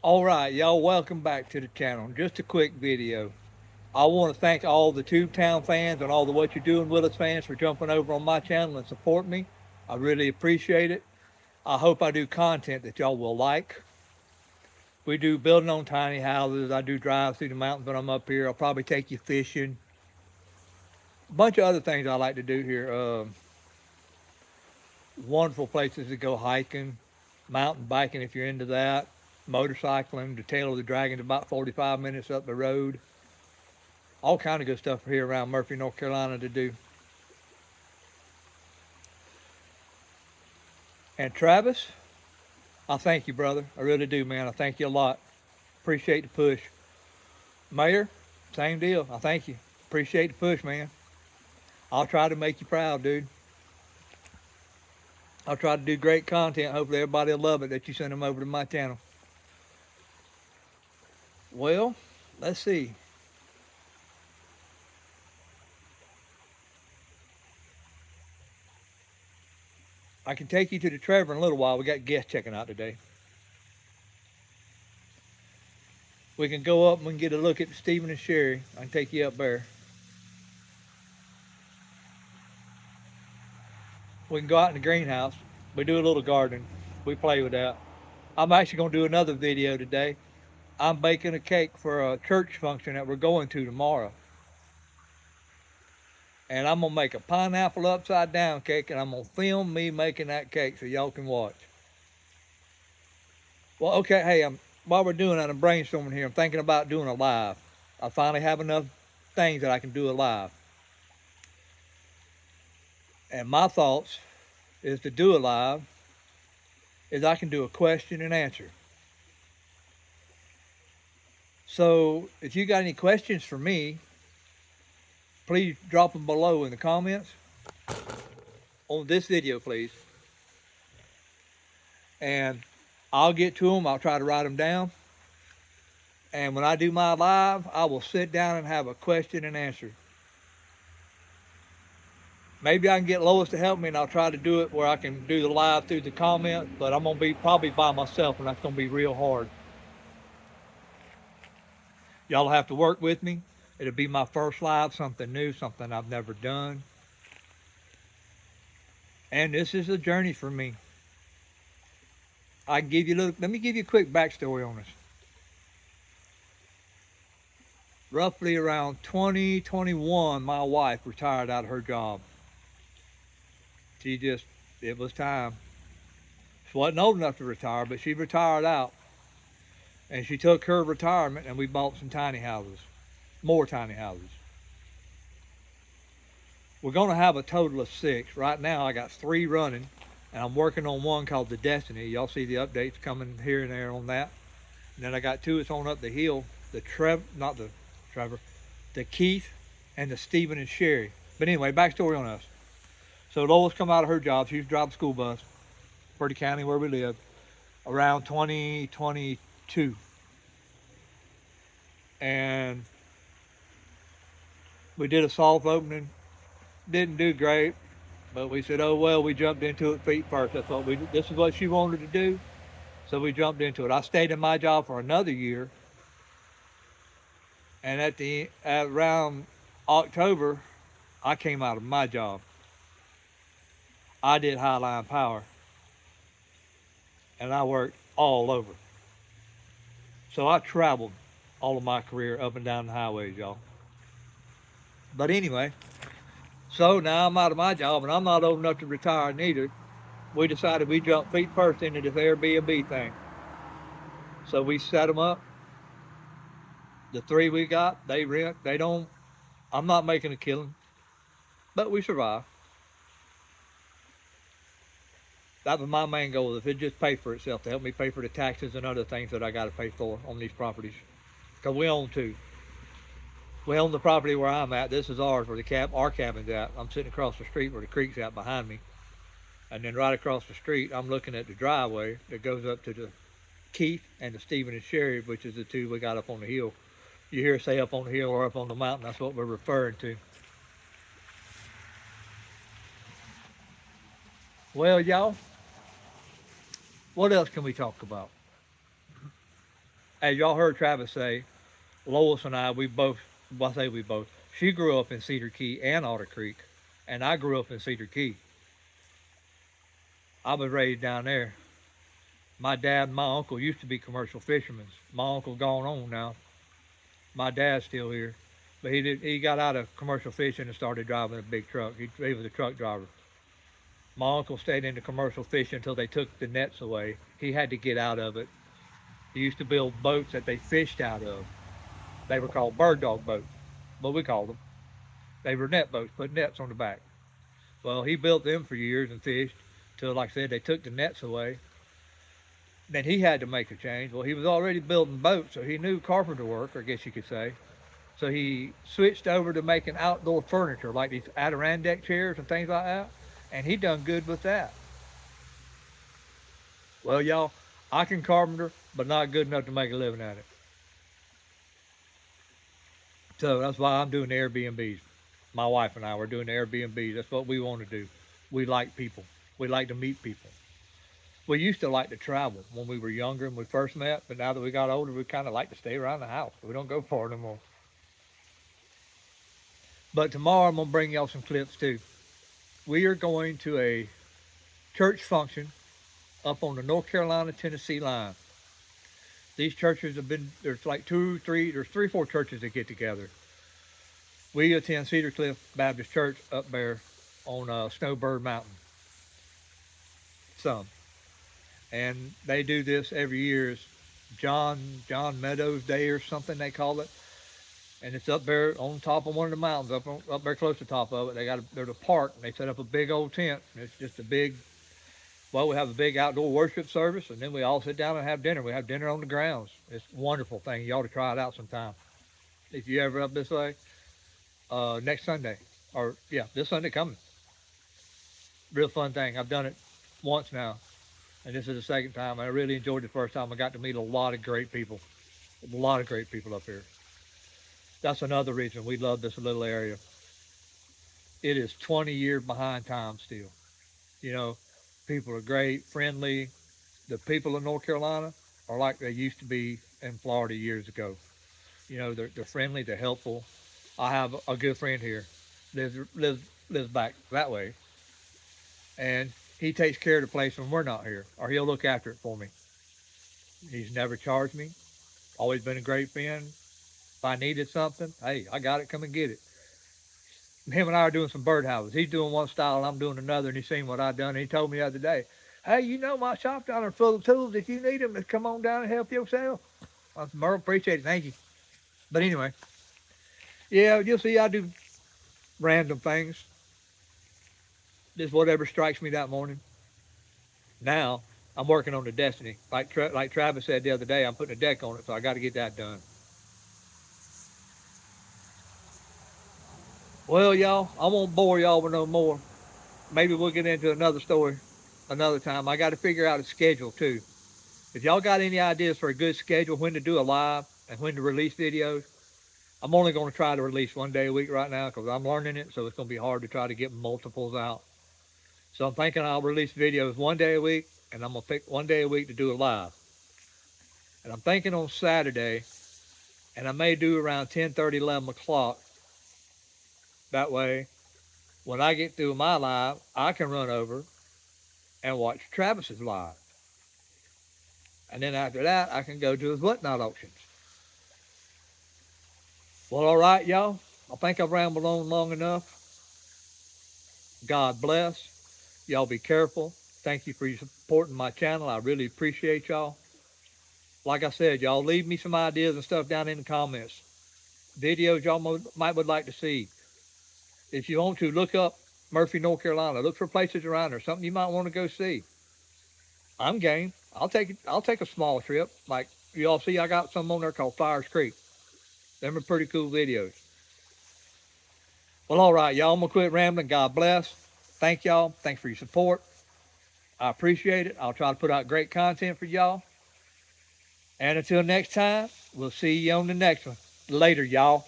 All right, y'all, welcome back to the channel. Just a quick video. I want to thank all the Tubetown fans and all the What You're Doing With Us fans for jumping over on my channel and support me. I really appreciate it. I hope I do content that y'all will like. We do building on tiny houses. I do drives through the mountains when I'm up here. I'll probably take you fishing. A bunch of other things I like to do here. Wonderful places to go hiking, mountain biking if you're into that, motorcycling. The Tail of the Dragon's about 45 minutes up the road. All kind of good stuff here around Murphy, North Carolina to do. And Travis, I thank you, brother. I really do, man. I thank you a lot. Appreciate the push. Mayor, same deal. I thank you. Appreciate the push, man. I'll try to make you proud, dude. I'll try to do great content. Hopefully everybody will love it that you send them over to my channel. Well, let's see. I can take you to the Trevor in a little while. We got guests checking out today. We can go up and we can get a look at Stephen and Sherry. I can take you up there. We can go out in the greenhouse. We do a little garden. We play with that. I'm actually going to do another video today. I'm baking a cake for a church function that we're going to tomorrow. And I'm going to make a pineapple upside down cake and I'm going to film me making that cake so y'all can watch. Well, okay, hey, while we're doing that, I'm brainstorming here. I'm thinking about doing a live. I finally have enough things that I can do a live. And my thoughts is to do a live is I can do a question and answer. So if you got any questions for me, please drop them below in the comments on this video, please. And I'll get to them. I'll try to write them down. And when I do my live, I will sit down and have a question and answer. Maybe I can get Lois to help me, and I'll try to do it where I can do the live through the comments. But I'm gonna be probably by myself, and that's gonna be real hard. Y'all have to work with me. It'll be my first live, something new, something I've never done. And this is a journey for me. I can give you a little, let me give you a quick backstory on this. Roughly around 2021, my wife retired out of her job. She just, it was time. She wasn't old enough to retire, but she retired out. And she took her retirement and we bought some tiny houses, more tiny houses. We're going to have a total of 6. Right now, I got 3 running, and I'm working on one called the Destiny. Y'all see the updates coming here and there on that. And then I got 2 that's on up the hill. Not the Trevor, the Keith and the Stephen and Sherry. But anyway, backstory on us. So Lois come out of her job. She was driving the school bus for the county where we live around 2022. And we did a soft opening. Didn't do great, but we said, oh well, we jumped into it feet first. That's what this is what she wanted to do. So we jumped into it. I stayed in my job for another year. And at around October, I came out of my job. I did Highline Power. And I worked all over. So I traveled all of my career up and down the highways, y'all. But anyway, so now I'm out of my job and I'm not old enough to retire neither. We decided we jump feet first into this Airbnb thing. So we set them up. The 3 we got, they rent. They don't. I'm not making a killing, but we survive. That was my main goal. If it just paid for itself to help me pay for the taxes and other things that I got to pay for on these properties, because we own 2. We own the property where I'm at. This is ours, where our cabin's at. I'm sitting across the street where the creek's at behind me, and then right across the street, I'm looking at the driveway that goes up to the Keith and the Stephen and Sherry, which is the 2 we got up on the hill. You hear say up on the hill or up on the mountain. That's what we're referring to. Well, y'all, what else can we talk about? as y'all heard Travis say, Lois and I, well, I say we both, she grew up in Cedar Key and Otter Creek, and I grew up in Cedar Key. I was raised down there. My dad and my uncle used to be commercial fishermen. My uncle gone on now. My dad's still here, but he got out of commercial fishing and started driving a big truck. He was a truck driver. My uncle stayed into commercial fishing until they took the nets away. He had to get out of it. He used to build boats that they fished out of. They were called bird dog boats, what we called them. They were net boats, put nets on the back. Well, he built them for years and fished till, like I said, they took the nets away. Then he had to make a change. Well, he was already building boats, so he knew carpenter work, I guess you could say. So he switched over to making outdoor furniture, like these Adirondack chairs and things like that. And he done good with that. Well, y'all, I can carpenter, but not good enough to make a living at it. So that's why I'm doing the Airbnbs. My wife and I were doing the Airbnbs. That's what we want to do. We like people. We like to meet people. We used to like to travel when we were younger and we first met, but now that we got older, we kind of like to stay around the house. We don't go far no more. But tomorrow I'm going to bring y'all some clips too. We are going to a church function up on the North Carolina Tennessee line. These churches have been, there's like there's three, four churches that get together. We attend Cedar Cliff Baptist Church up there on Snowbird Mountain. Some. And they do this every year. It's John Meadows Day or something they call it. And it's up there on top of one of the mountains, up there close to the top of it. There's a park, and they set up a big old tent. And it's just we have a big outdoor worship service, and then we all sit down and have dinner. We have dinner on the grounds. It's a wonderful thing. You ought to try it out sometime. If you ever up this way, next Sunday, this Sunday coming. Real fun thing. I've done it once now, and this is the second time. I really enjoyed the first time. I got to meet a lot of great people. A lot of great people up here. That's another reason we love this little area. It is 20 years behind time still. You know, people are great, friendly. The people of North Carolina are like they used to be in Florida years ago. You know, they're friendly, they're helpful. I have a good friend here, lives back that way, and he takes care of the place when we're not here, or he'll look after it for me. He's never charged me. Always been a great friend. If I needed something, hey, I got it. Come and get it. Him and I are doing some birdhouses. He's doing one style, and I'm doing another, and he's seen what I've done. And he told me the other day, hey, you know my shop down there full of tools. If you need them, just come on down and help yourself. I said, Merle, appreciate it. Thank you. But anyway, yeah, you'll see I do random things. Just whatever strikes me that morning. Now, I'm working on the Destiny. Like Travis said the other day, I'm putting a deck on it, so I got to get that done. Well, y'all, I won't bore y'all with no more. Maybe we'll get into another story another time. I got to figure out a schedule too. If y'all got any ideas for a good schedule, when to do a live and when to release videos, I'm only going to try to release one day a week right now because I'm learning it, so it's going to be hard to try to get multiples out. So I'm thinking I'll release videos one day a week, and I'm going to pick one day a week to do a live. And I'm thinking on Saturday, and I may do around 10:30, 11 o'clock. That way, when I get through my live, I can run over and watch Travis's live. And then after that, I can go to his whatnot auctions. Well, all right, y'all. I think I've rambled on long enough. God bless. Y'all be careful. Thank you for supporting my channel. I really appreciate y'all. Like I said, y'all leave me some ideas and stuff down in the comments. Videos y'all might would like to see. If you want to, look up Murphy, North Carolina. Look for places around there, something you might want to go see. I'm game. I'll take a small trip. Like y'all see, I got some on there called Fires Creek. Them are pretty cool videos. Well, all right, y'all. I'm gonna quit rambling. God bless. Thank y'all. Thanks for your support. I appreciate it. I'll try to put out great content for y'all. And until next time, we'll see you on the next one. Later, y'all.